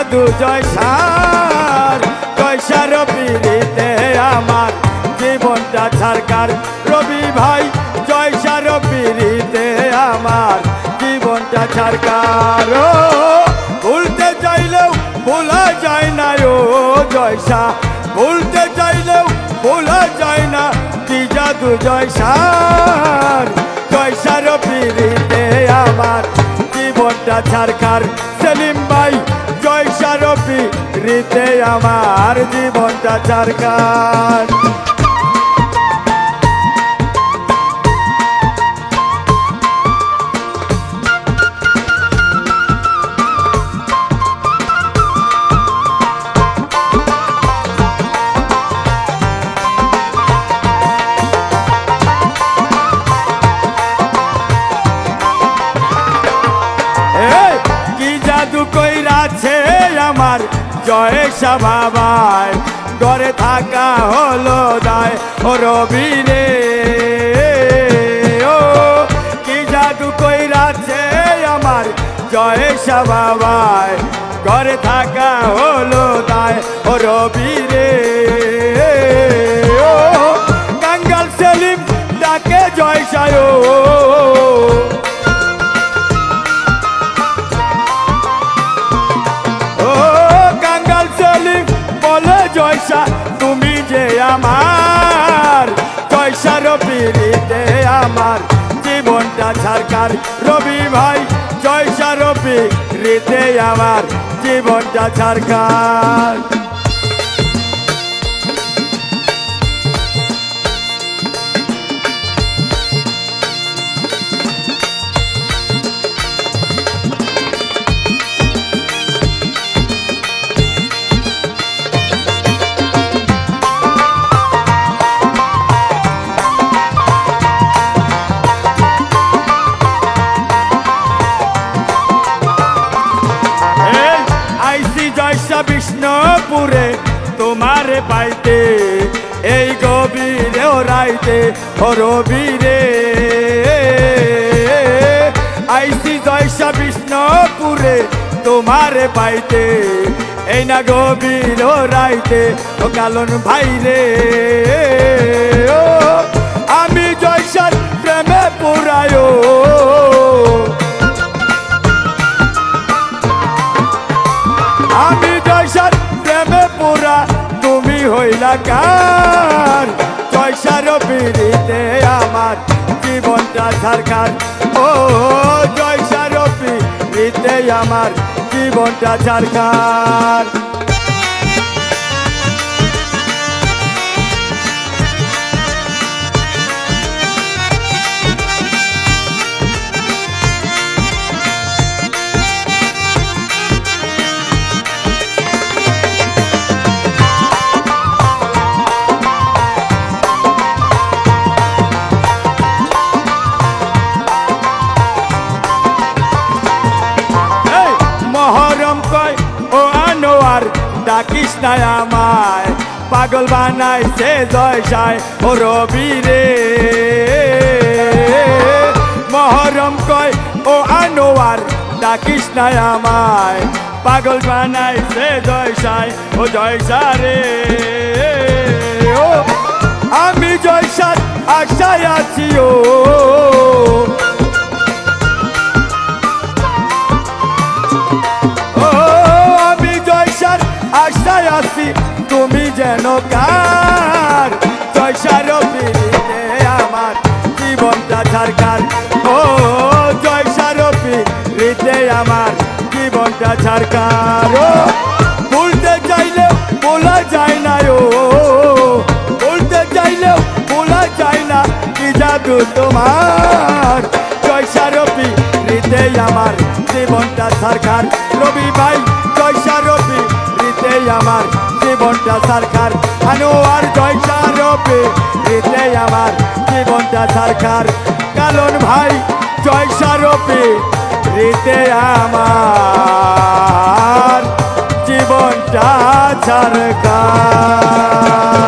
জাদু জয়সার জয়সার পিড়িতে আমার জীবনটা ছারকার রবি ভাই জয়সার পিড়িতে আমার জীবনটা ছারকার ভুলতে চাইলেও ভোলা যায় না ও জয়সা ভুলতে চাইলেও ভোলা যায় না কি জাদু জয়সার জয়সার পিড়িতে আমার জীবনটা ছারকার সেলিম ভাই জয়সার পিড়িতে আমার জীবনটা ছারকার জাদু কইরাছে আমার জয়সা বাবাই ঘরে থাকা হলো দায় ও রবি রে ও কি জাদু কইরাছে আমার জয়সা বাবাই ঘরে থাকা হলো দায় ও রবি রে ও কাঙ্গাল সেলিম ডাকে জয়সায় জয়সা তুমি যে আমার জয়সার পিড়িতে আমার জীবনটা ছারকার রবি ভাই জয়সার পিড়িতে আমার জীবনটা ছারকার জয়সা বিষ্ণুপুরে তোমারে পাইতে এই গভীরে রাইতে ও রবি রে আইসি জয়সা বিষ্ণুপুরে তোমারে পাইতে এই না গভীর রাইতে ও কালন ভাই রে ও আমি জয়সার প্রেমে পুরায় আমি জয়সার প্রেমে পুরা তুমি হইলা কার জয়সার পিড়িতে আমার জীবনটা ছারকার ও জয়সার পিড়িতে আমার জীবনটা ছারকার ডাকিস না আমায় পাগল বানাইছে জয়সায় ও রবি রে মহরম কয় ও আনোয়ার ডাকিস না আমায় পাগল বানাইছে জয়সায় ও জয়সা রে ও আমি জয়সার আশায় আছি ও আশায় আছি তুমি যেন কার জয়সার পিড়িতে আমার জীবনটা ছারকার ও জয়সার পিড়িতে আমার জীবনটা ছারকার ও ভুলতে চাইলেও ভোলা যায় না ও ভুলতে চাইলেও ভোলা যায় না কি জাদু তোমার জয়সার পিড়িতে আমার জীবনটা ছারকার রবি ভাই জয়সার পিড়িতে আমার জীবনটা ছারকার আনোয়ার জয়সার পিড়িতে আমার জীবনটা ছারকার কালন ভাই জয়সার পিড়িতে আমার জীবনটা ছারকার।